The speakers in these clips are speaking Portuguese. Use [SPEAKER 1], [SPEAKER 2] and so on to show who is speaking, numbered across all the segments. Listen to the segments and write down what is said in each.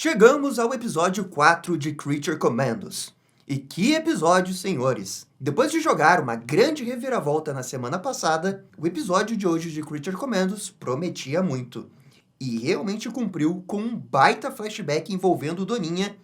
[SPEAKER 1] Chegamos ao episódio 4 de Creature Commandos. E que episódio, senhores! Depois de jogar uma grande reviravolta na semana passada, o episódio de hoje de Creature Commandos prometia muito. E realmente cumpriu com um baita flashback envolvendo Doninha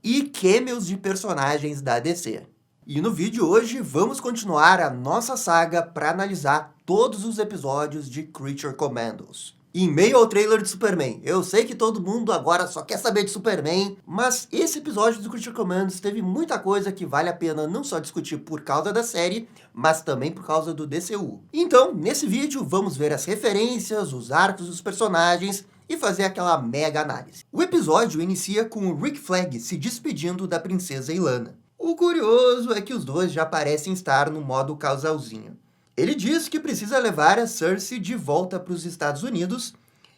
[SPEAKER 1] e cameos de personagens da DC. E no vídeo hoje vamos continuar a nossa saga para analisar todos os episódios de Creature Commandos. Em meio ao trailer de Superman, eu sei que todo mundo agora só quer saber de Superman, mas esse episódio do Creature Commandos teve muita coisa que vale a pena não só discutir por causa da série, mas também por causa do DCU. Então, nesse vídeo, vamos ver as referências, os arcos dos personagens e fazer aquela mega análise. O episódio inicia com o Rick Flag se despedindo da princesa Ilana. O curioso é que os dois já parecem estar no modo casalzinho. Ele diz que precisa levar a Cersei de volta para os Estados Unidos,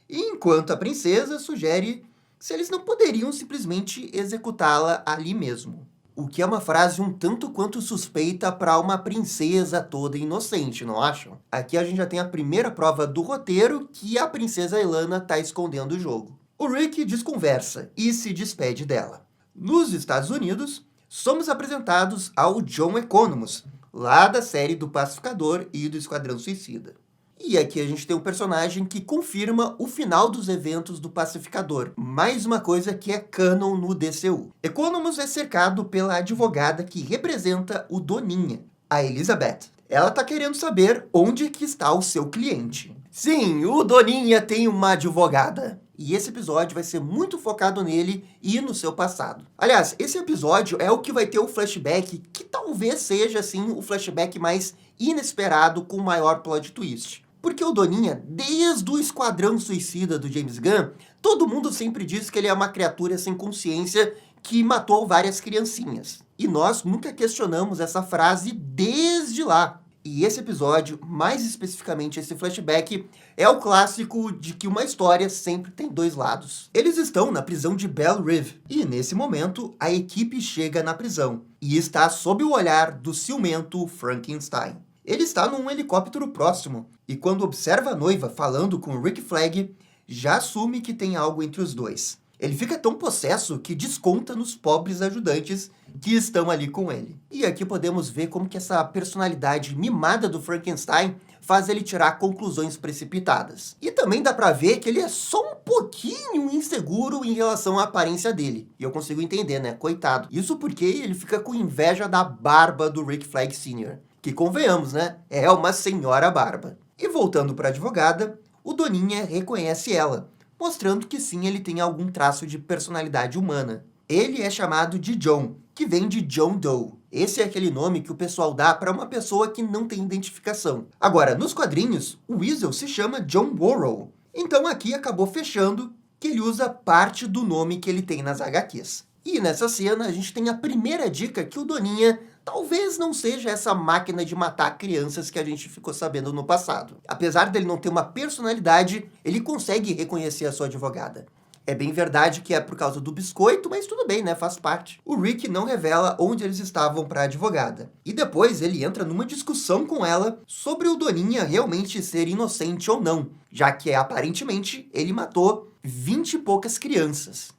[SPEAKER 1] enquanto a princesa sugere se eles não poderiam simplesmente executá-la ali mesmo. O que é uma frase um tanto quanto suspeita para uma princesa toda inocente, não acham? Aqui a gente já tem a primeira prova do roteiro que a princesa Ilana está escondendo o jogo. O Rick desconversa e se despede dela. Nos Estados Unidos, somos apresentados ao John Economos, lá da série do Pacificador e do Esquadrão Suicida. E aqui a gente tem um personagem que confirma o final dos eventos do Pacificador. Mais uma coisa que é canon no DCU. Economos é cercado pela advogada que representa o Doninha, a Elizabeth. Ela tá querendo saber onde que está o seu cliente. Sim, o Doninha tem uma advogada. E esse episódio vai ser muito focado nele e no seu passado. Aliás, esse episódio é o que vai ter o flashback que talvez seja, assim, o flashback mais inesperado com o maior plot twist. Porque o Doninha, desde o Esquadrão Suicida do James Gunn, todo mundo sempre diz que ele é uma criatura sem consciência que matou várias criancinhas. E nós nunca questionamos essa frase desde lá. E esse episódio, mais especificamente esse flashback, é o clássico de que uma história sempre tem dois lados. Eles estão na prisão de Belle Reve, e nesse momento a equipe chega na prisão, e está sob o olhar do ciumento Frankenstein. Ele está num helicóptero próximo, e quando observa a noiva falando com Rick Flag, já assume que tem algo entre os dois. Ele fica tão possesso que desconta nos pobres ajudantes que estão ali com ele. E aqui podemos ver como que essa personalidade mimada do Frankenstein faz ele tirar conclusões precipitadas. E também dá pra ver que ele é só um pouquinho inseguro em relação à aparência dele. E eu consigo entender, né? Coitado. Isso porque ele fica com inveja da barba do Rick Flag Sr., que convenhamos, né? É uma senhora barba. E voltando pra advogada, o Doninha reconhece ela, mostrando que sim, ele tem algum traço de personalidade humana. Ele é chamado de John, que vem de John Doe. Esse é aquele nome que o pessoal dá para uma pessoa que não tem identificação. Agora, nos quadrinhos, o Weasel se chama John Worrell. Então aqui acabou fechando que ele usa parte do nome que ele tem nas HQs. E nessa cena a gente tem a primeira dica que o Doninha talvez não seja essa máquina de matar crianças que a gente ficou sabendo no passado. Apesar dele não ter uma personalidade, ele consegue reconhecer a sua advogada. É bem verdade que é por causa do biscoito, mas tudo bem, né? Faz parte. O Rick não revela onde eles estavam para a advogada. E depois ele entra numa discussão com ela sobre o Doninha realmente ser inocente ou não, já que aparentemente ele matou 20 e poucas crianças.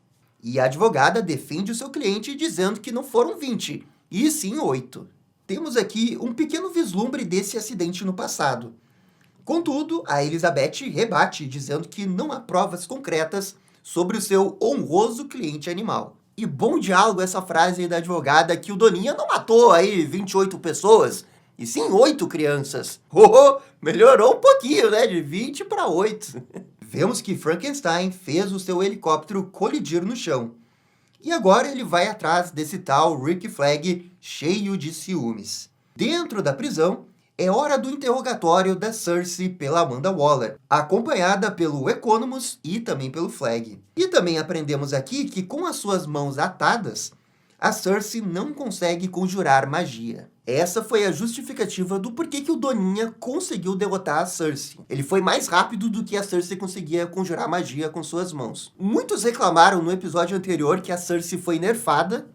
[SPEAKER 1] E a advogada defende o seu cliente dizendo que não foram 20, e sim 8. Temos aqui um pequeno vislumbre desse acidente no passado. Contudo, a Elizabeth rebate, dizendo que não há provas concretas sobre o seu honroso cliente animal. E bom diálogo essa frase aí da advogada que o Doninha não matou aí 28 pessoas, e sim 8 crianças. Melhorou um pouquinho, né? De 20 para 8. Vemos que Frankenstein fez o seu helicóptero colidir no chão. E agora ele vai atrás desse tal Rick Flag cheio de ciúmes. Dentro da prisão, é hora do interrogatório da Cersei pela Amanda Waller, acompanhada pelo Economos e também pelo Flag. E também aprendemos aqui que com as suas mãos atadas, a Cersei não consegue conjurar magia. Essa foi a justificativa do porquê que o Doninha conseguiu derrotar a Cersei. Ele foi mais rápido do que a Cersei conseguia conjurar magia com suas mãos. Muitos reclamaram no episódio anterior que a Cersei foi nerfada.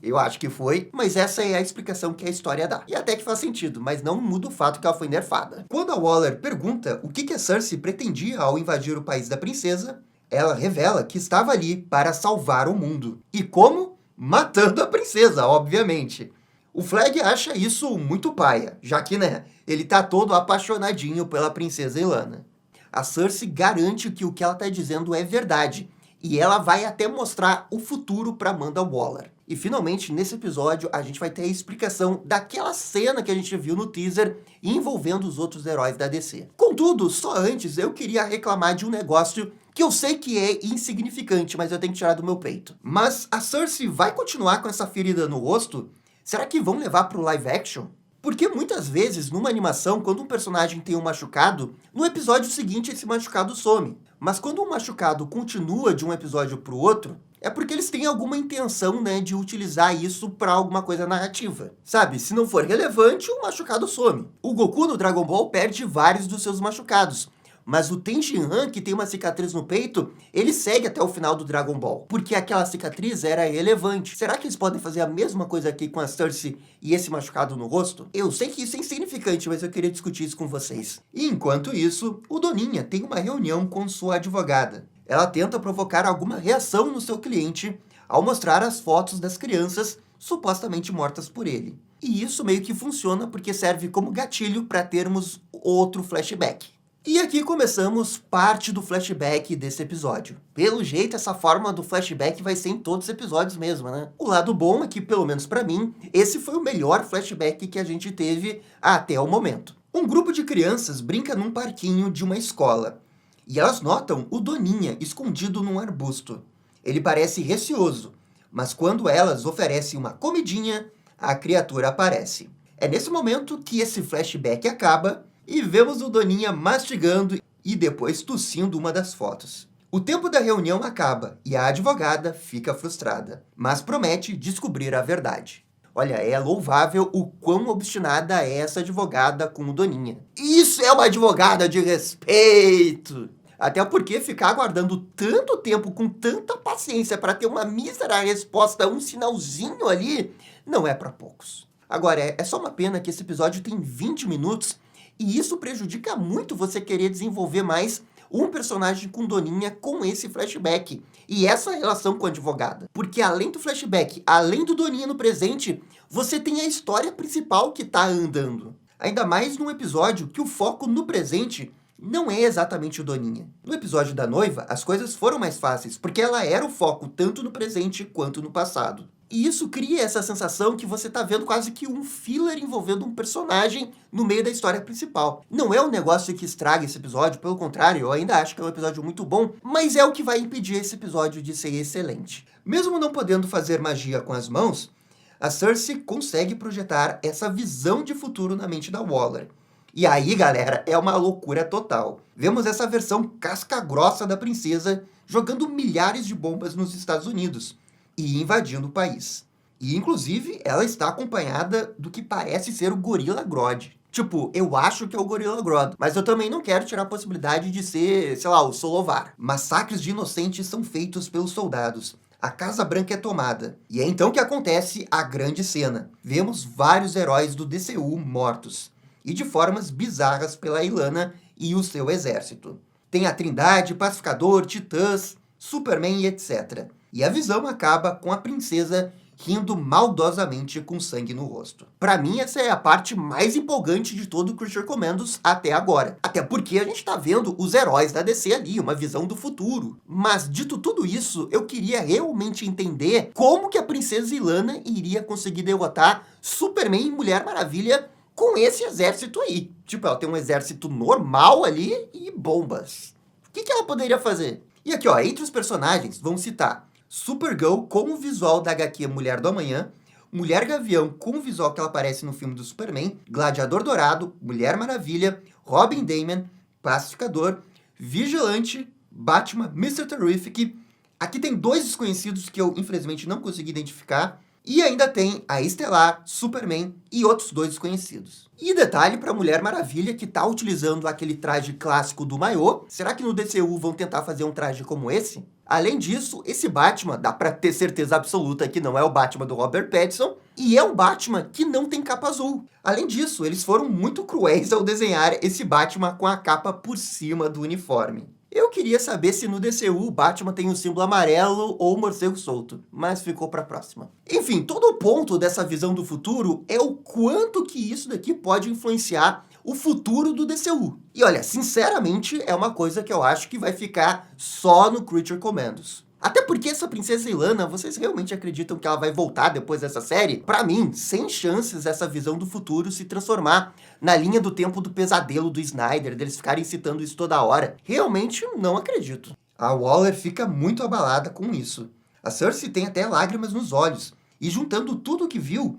[SPEAKER 1] Eu acho que foi, mas essa é a explicação que a história dá. E até que faz sentido, mas não muda o fato que ela foi nerfada. Quando a Waller pergunta o que a Cersei pretendia ao invadir o país da princesa, Ela revela que estava ali para salvar o mundo. E como? Matando a princesa, obviamente. O Flag acha isso muito paia, já que, né, ele tá todo apaixonadinho pela princesa Ilana. A Cersei garante que o que ela tá dizendo é verdade, e ela vai até mostrar o futuro para Amanda Waller. E finalmente, nesse episódio, a gente vai ter a explicação daquela cena que a gente viu no teaser envolvendo os outros heróis da DC. Contudo, só antes eu queria reclamar de um negócio que eu sei que é insignificante, mas eu tenho que tirar do meu peito. Mas a Cersei vai continuar com essa ferida no rosto? Será que vão levar pro live action? Porque muitas vezes, numa animação, quando um personagem tem um machucado, no episódio seguinte esse machucado some. Mas quando um machucado continua de um episódio para o outro, é porque eles têm alguma intenção, né, de utilizar isso para alguma coisa narrativa. Sabe, se não for relevante, o machucado some. O Goku no Dragon Ball perde vários dos seus machucados. Mas o Tenshinhan, que tem uma cicatriz no peito, ele segue até o final do Dragon Ball, porque aquela cicatriz era relevante. Será que eles podem fazer a mesma coisa aqui com a Cersei e esse machucado no rosto? Eu sei que isso é insignificante, mas eu queria discutir isso com vocês. E enquanto isso, o Doninha tem uma reunião com sua advogada. Ela tenta provocar alguma reação no seu cliente ao mostrar as fotos das crianças supostamente mortas por ele. E isso meio que funciona porque serve como gatilho para termos outro flashback. E aqui começamos parte do flashback desse episódio. Pelo jeito, essa forma do flashback vai ser em todos os episódios mesmo, né? O lado bom é que, pelo menos pra mim, esse foi o melhor flashback que a gente teve até o momento. Um grupo de crianças brinca num parquinho de uma escola. E elas notam o Doninha escondido num arbusto. Ele parece receoso, mas quando elas oferecem uma comidinha, a criatura aparece. É nesse momento que esse flashback acaba e vemos o Doninha mastigando e depois tossindo uma das fotos. O tempo da reunião acaba e a advogada fica frustrada, mas promete descobrir a verdade. Olha, é louvável o quão obstinada é essa advogada com o Doninha. Isso é uma advogada de respeito! Até porque ficar aguardando tanto tempo com tanta paciência para ter uma mísera resposta, um sinalzinho ali, não é para poucos. Agora, é só uma pena que esse episódio tem 20 minutos e isso prejudica muito você querer desenvolver mais um personagem com Doninha com esse flashback e essa relação com a advogada. Porque além do flashback, além do Doninha no presente, você tem a história principal que tá andando. Ainda mais num episódio que o foco no presente não é exatamente o Doninha. No episódio da noiva, as coisas foram mais fáceis, porque ela era o foco tanto no presente quanto no passado. E isso cria essa sensação que você tá vendo quase que um filler envolvendo um personagem no meio da história principal. Não é um negócio que estraga esse episódio, pelo contrário, eu ainda acho que é um episódio muito bom, mas é o que vai impedir esse episódio de ser excelente. Mesmo não podendo fazer magia com as mãos, a Cersei consegue projetar essa visão de futuro na mente da Waller. E aí, galera, é uma loucura total. Vemos essa versão casca-grossa da princesa jogando milhares de bombas nos Estados Unidos e invadindo o país. E, inclusive, ela está acompanhada do que parece ser o Gorilla Grodd. Tipo, eu acho que é o Gorilla Grodd, mas eu também não quero tirar a possibilidade de ser, sei lá, o Solovar. Massacres de inocentes são feitos pelos soldados. A Casa Branca é tomada. E é então que acontece a grande cena. Vemos vários heróis do DCU mortos. E de formas bizarras pela Ilana e o seu exército. Tem a Trindade, Pacificador, Titãs, Superman e etc. E a visão acaba com a princesa rindo maldosamente com sangue no rosto. Pra mim, essa é a parte mais empolgante de todo o Creature Commandos até agora. Até porque a gente tá vendo os heróis da DC ali, uma visão do futuro. Mas, dito tudo isso, eu queria realmente entender como que a princesa Ilana iria conseguir derrotar Superman e Mulher Maravilha com esse exército aí. Tipo, ela tem um exército normal ali e bombas. O que ela poderia fazer? E aqui, ó, entre os personagens, vamos citar Supergirl com o visual da HQ Mulher do Amanhã, Mulher Gavião com o visual que ela aparece no filme do Superman, Gladiador Dourado, Mulher Maravilha, Robin Damon, Pacificador, Vigilante, Batman, Mr. Terrific. Aqui tem 2 desconhecidos que eu, infelizmente, não consegui identificar. E ainda tem a Estelar, Superman e outros 2 desconhecidos. E detalhe para Mulher Maravilha, que tá utilizando aquele traje clássico do maiô. Será que no DCU vão tentar fazer um traje como esse? Além disso, esse Batman, dá pra ter certeza absoluta que não é o Batman do Robert Pattinson, e é um Batman que não tem capa azul. Além disso, eles foram muito cruéis ao desenhar esse Batman com a capa por cima do uniforme. Eu queria saber se no DCU o Batman tem o símbolo amarelo ou o morcego solto, mas ficou pra próxima. Enfim, todo o ponto dessa visão do futuro é o quanto que isso daqui pode influenciar o futuro do DCU. E olha, sinceramente, é uma coisa que eu acho que vai ficar só no Creature Commandos. Até porque essa princesa Ilana, vocês realmente acreditam que ela vai voltar depois dessa série? Pra mim, sem chances essa visão do futuro se transformar na linha do tempo do pesadelo do Snyder, deles ficarem citando isso toda hora. Realmente não acredito. A Waller fica muito abalada com isso. A Cersei tem até lágrimas nos olhos. E juntando tudo o que viu,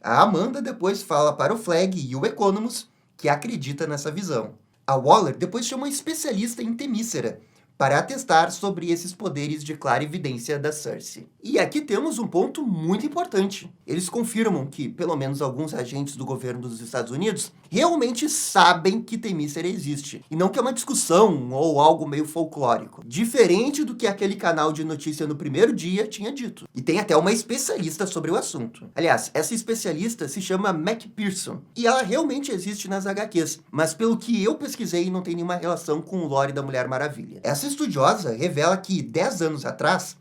[SPEAKER 1] a Amanda depois fala para o Flag e o Economus que acredita nessa visão. A Waller depois chama um especialista em Temícera para atestar sobre esses poderes de clarividência da Cersei. E aqui temos um ponto muito importante. Eles confirmam que, pelo menos alguns agentes do governo dos Estados Unidos, realmente sabem que Temícera existe, e não que é uma discussão ou algo meio folclórico. Diferente do que aquele canal de notícia no primeiro dia tinha dito. E tem até uma especialista sobre o assunto. Aliás, essa especialista se chama McPherson, e ela realmente existe nas HQs, mas pelo que eu pesquisei, não tem nenhuma relação com o lore da Mulher Maravilha. Essa estudiosa revela que, 10 anos atrás,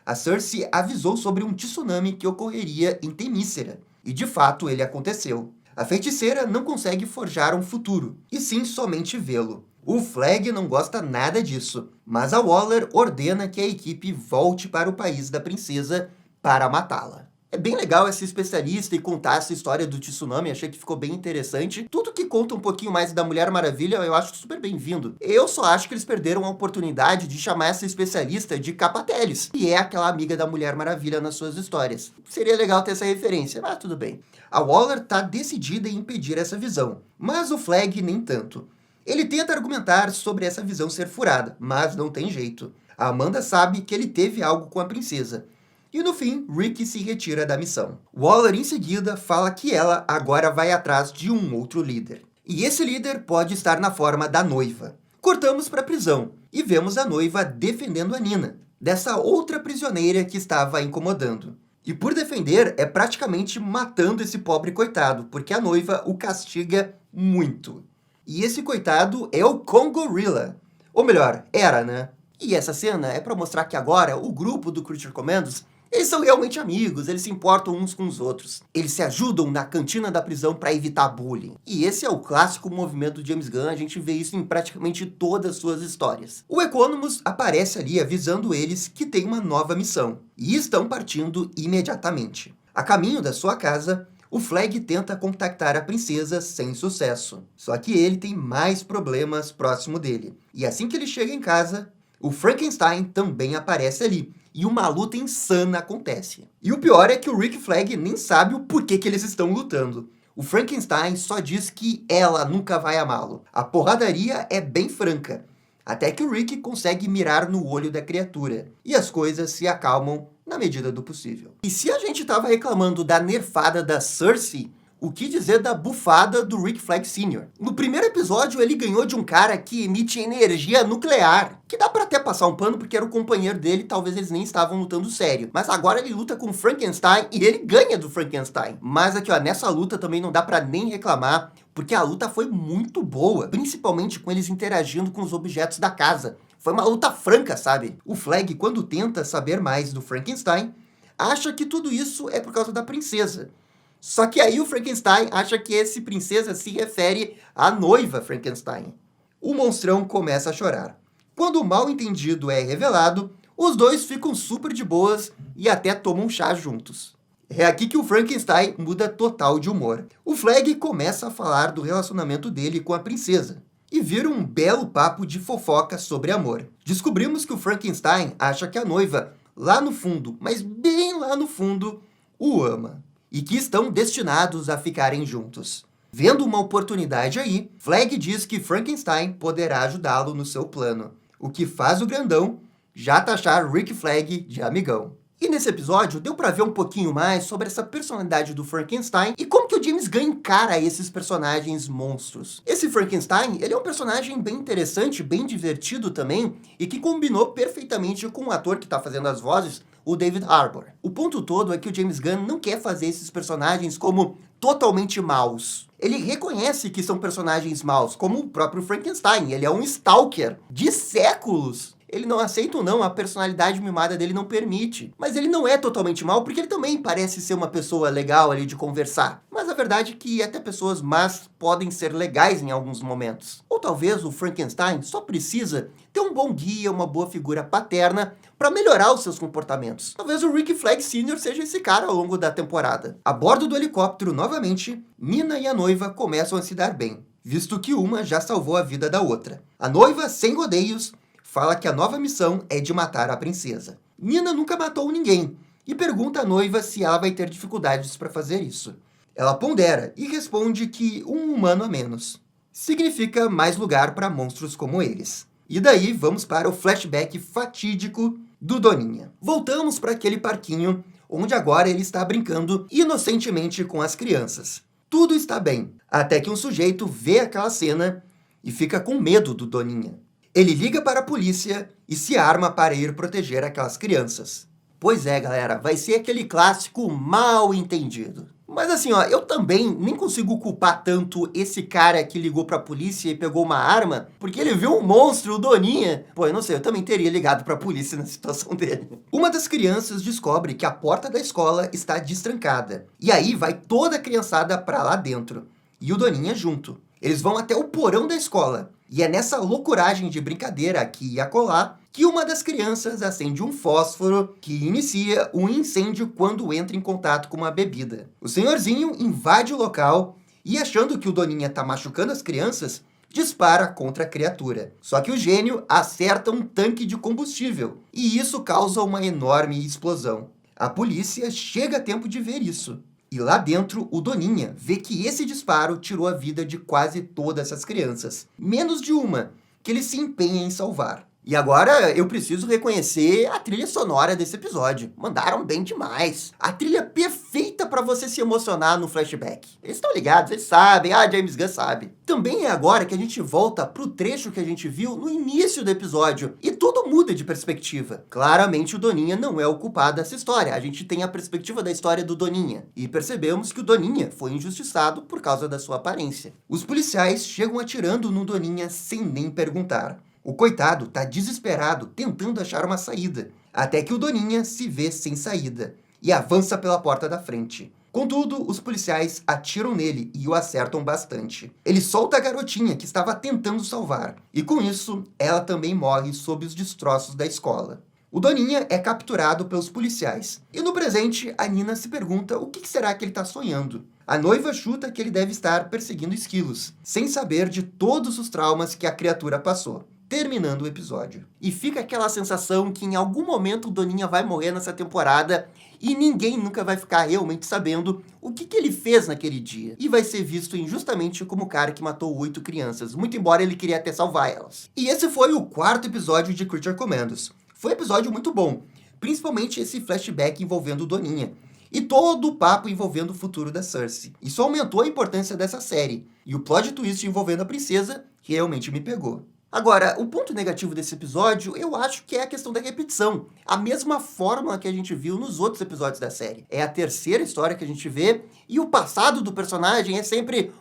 [SPEAKER 1] a Cersei avisou sobre um tsunami que ocorreria em Temícera, e de fato ele aconteceu. A feiticeira não consegue forjar um futuro, e sim somente vê-lo. O Flag não gosta nada disso, mas a Waller ordena que a equipe volte para o país da princesa para matá-la. É bem legal essa especialista e contar essa história do tsunami, achei que ficou bem interessante. Tudo que conta um pouquinho mais da Mulher Maravilha eu acho super bem-vindo. Eu só acho que eles perderam a oportunidade de chamar essa especialista de Capa Telles, que é aquela amiga da Mulher Maravilha nas suas histórias. Seria legal ter essa referência, mas tudo bem. A Waller tá decidida em impedir essa visão, mas o Flag nem tanto. Ele tenta argumentar sobre essa visão ser furada, mas não tem jeito. A Amanda sabe que ele teve algo com a princesa. E no fim, Rick se retira da missão. Waller em seguida fala que ela agora vai atrás de um outro líder. E esse líder pode estar na forma da noiva. Cortamos para a prisão e vemos a noiva defendendo a Nina, dessa outra prisioneira que estava incomodando. E por defender, é praticamente matando esse pobre coitado, porque a noiva o castiga muito. E esse coitado é o Congorilla. Ou melhor, era, né? E essa cena é para mostrar que agora o grupo do Creature Commandos, eles são realmente amigos, eles se importam uns com os outros. Eles se ajudam na cantina da prisão para evitar bullying. E esse é o clássico movimento do James Gunn, a gente vê isso em praticamente todas as suas histórias. O Economus aparece ali avisando eles que tem uma nova missão, e estão partindo imediatamente. A caminho da sua casa, o Flag tenta contactar a princesa sem sucesso. Só que ele tem mais problemas próximo dele. E assim que ele chega em casa, o Frankenstein também aparece ali, e uma luta insana acontece. E o pior é que o Rick Flag nem sabe o porquê que eles estão lutando. O Frankenstein só diz que ela nunca vai amá-lo. A porradaria é bem franca, até que o Rick consegue mirar no olho da criatura, e as coisas se acalmam na medida do possível. E se a gente tava reclamando da nerfada da Cersei, o que dizer da bufada do Rick Flag Sr.? No primeiro episódio, ele ganhou de um cara que emite energia nuclear, que dá pra até passar um pano porque era o companheiro dele, talvez eles nem estavam lutando sério. Mas agora ele luta com o Frankenstein e ele ganha do Frankenstein. Mas aqui, ó, nessa luta também não dá pra nem reclamar, porque a luta foi muito boa, principalmente com eles interagindo com os objetos da casa. Foi uma luta franca, sabe? O Flag, quando tenta saber mais do Frankenstein, acha que tudo isso é por causa da princesa. Só que aí o Frankenstein acha que esse princesa se refere à noiva Frankenstein. O monstrão começa a chorar. Quando o mal-entendido é revelado, os dois ficam super de boas e até tomam chá juntos. É aqui que o Frankenstein muda total de humor. O Flag começa a falar do relacionamento dele com a princesa. E vira um belo papo de fofoca sobre amor. Descobrimos que o Frankenstein acha que a noiva, lá no fundo, mas bem lá no fundo, o ama. E que estão destinados a ficarem juntos. Vendo uma oportunidade aí, Flag diz que Frankenstein poderá ajudá-lo no seu plano, o que faz o grandão já taxar Rick Flag de amigão. E nesse episódio, deu pra ver um pouquinho mais sobre essa personalidade do Frankenstein e como que o James Gunn encara esses personagens monstros. Esse Frankenstein, ele é um personagem bem interessante, bem divertido também, e que combinou perfeitamente com o ator que tá fazendo as vozes, o David Harbour. O ponto todo é que o James Gunn não quer fazer esses personagens como totalmente maus. Ele reconhece que são personagens maus, como o próprio Frankenstein. Ele é um stalker de séculos. Ele não aceita ou não, a personalidade mimada dele não permite. Mas ele não é totalmente mal, porque ele também parece ser uma pessoa legal ali de conversar. Mas a verdade é que até pessoas más podem ser legais em alguns momentos. Ou talvez o Frankenstein só precisa ter um bom guia, uma boa figura paterna para melhorar os seus comportamentos. Talvez o Rick Flag Sr. seja esse cara ao longo da temporada. A bordo do helicóptero, novamente, Nina e a noiva começam a se dar bem, visto que uma já salvou a vida da outra. A noiva, sem rodeios, fala que a nova missão é de matar a princesa. Nina nunca matou ninguém e pergunta à noiva se ela vai ter dificuldades para fazer isso. Ela pondera e responde que um humano a menos significa mais lugar para monstros como eles. E daí vamos para o flashback fatídico do Doninha. Voltamos para aquele parquinho onde agora ele está brincando inocentemente com as crianças. Tudo está bem, até que um sujeito vê aquela cena e fica com medo do Doninha. Ele liga para a polícia e se arma para ir proteger aquelas crianças. Pois é, galera, vai ser aquele clássico mal entendido. Mas assim, ó, eu também nem consigo culpar tanto esse cara que ligou para a polícia e pegou uma arma, porque ele viu um monstro, o Doninha. Pô, eu não sei, eu também teria ligado para a polícia na situação dele. Uma das crianças descobre que a porta da escola está destrancada. E aí vai toda a criançada para lá dentro. E o Doninha junto. Eles vão até o porão da escola. E é nessa loucuragem de brincadeira aqui e acolá que uma das crianças acende um fósforo que inicia um incêndio quando entra em contato com uma bebida. O senhorzinho invade o local e, achando que o Doninha tá machucando as crianças, dispara contra a criatura. Só que o gênio acerta um tanque de combustível e isso causa uma enorme explosão. A polícia chega a tempo de ver isso. E lá dentro, o Doninha vê que esse disparo tirou a vida de quase todas essas crianças. Menos de uma, que ele se empenha em salvar. E agora eu preciso reconhecer a trilha sonora desse episódio. Mandaram bem demais. A trilha perfeita para você se emocionar no flashback. Eles estão ligados, eles sabem. James Gunn sabe. Também é agora que a gente volta pro trecho que a gente viu no início do episódio. E tudo muda de perspectiva. Claramente o Doninha não é o culpado dessa história. A gente tem a perspectiva da história do Doninha. E percebemos que o Doninha foi injustiçado por causa da sua aparência. Os policiais chegam atirando no Doninha sem nem perguntar. O coitado tá desesperado, tentando achar uma saída, até que o Doninha se vê sem saída e avança pela porta da frente. Contudo, os policiais atiram nele e o acertam bastante. Ele solta a garotinha que estava tentando salvar, e com isso, ela também morre sob os destroços da escola. O Doninha é capturado pelos policiais, e no presente, a Nina se pergunta o que será que ele está sonhando. A noiva chuta que ele deve estar perseguindo esquilos, sem saber de todos os traumas que a criatura passou. Terminando o episódio. E fica aquela sensação que em algum momento o Doninha vai morrer nessa temporada e ninguém nunca vai ficar realmente sabendo o que ele fez naquele dia. E vai ser visto injustamente como o cara que matou 8 crianças, muito embora ele queria até salvar elas. E esse foi o 4º episódio de Creature Commandos. Foi um episódio muito bom, principalmente esse flashback envolvendo o Doninha. E todo o papo envolvendo o futuro da Cersei. Isso aumentou a importância dessa série. E o plot twist envolvendo a princesa realmente me pegou. Agora, o ponto negativo desse episódio, eu acho que é a questão da repetição. A mesma fórmula que a gente viu nos outros episódios da série. É a terceira história que a gente vê, e o passado do personagem é sempre,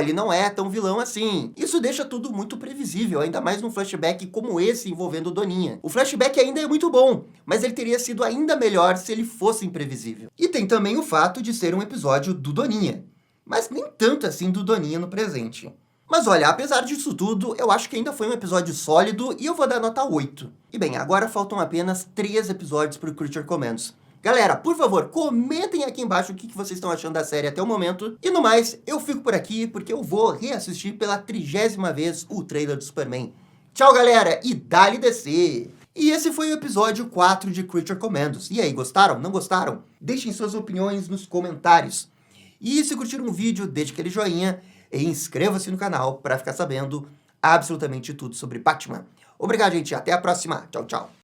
[SPEAKER 1] ele não é tão vilão assim. Isso deixa tudo muito previsível, ainda mais num flashback como esse envolvendo o Doninha. O flashback ainda é muito bom, mas ele teria sido ainda melhor se ele fosse imprevisível. E tem também o fato de ser um episódio do Doninha, mas nem tanto assim do Doninha no presente. Mas olha, apesar disso tudo, eu acho que ainda foi um episódio sólido e eu vou dar nota 8. E bem, agora faltam apenas 3 episódios para o Creature Commandos. Galera, por favor, comentem aqui embaixo o que vocês estão achando da série até o momento. E no mais, eu fico por aqui porque eu vou reassistir pela 30ª vez o trailer do Superman. Tchau, galera, e dale DC! E esse foi o episódio 4 de Creature Commandos. E aí, gostaram? Não gostaram? Deixem suas opiniões nos comentários. E se curtiram o vídeo, deixe aquele joinha e inscreva-se no canal para ficar sabendo absolutamente tudo sobre Batman. Obrigado, gente. Até a próxima. Tchau, tchau.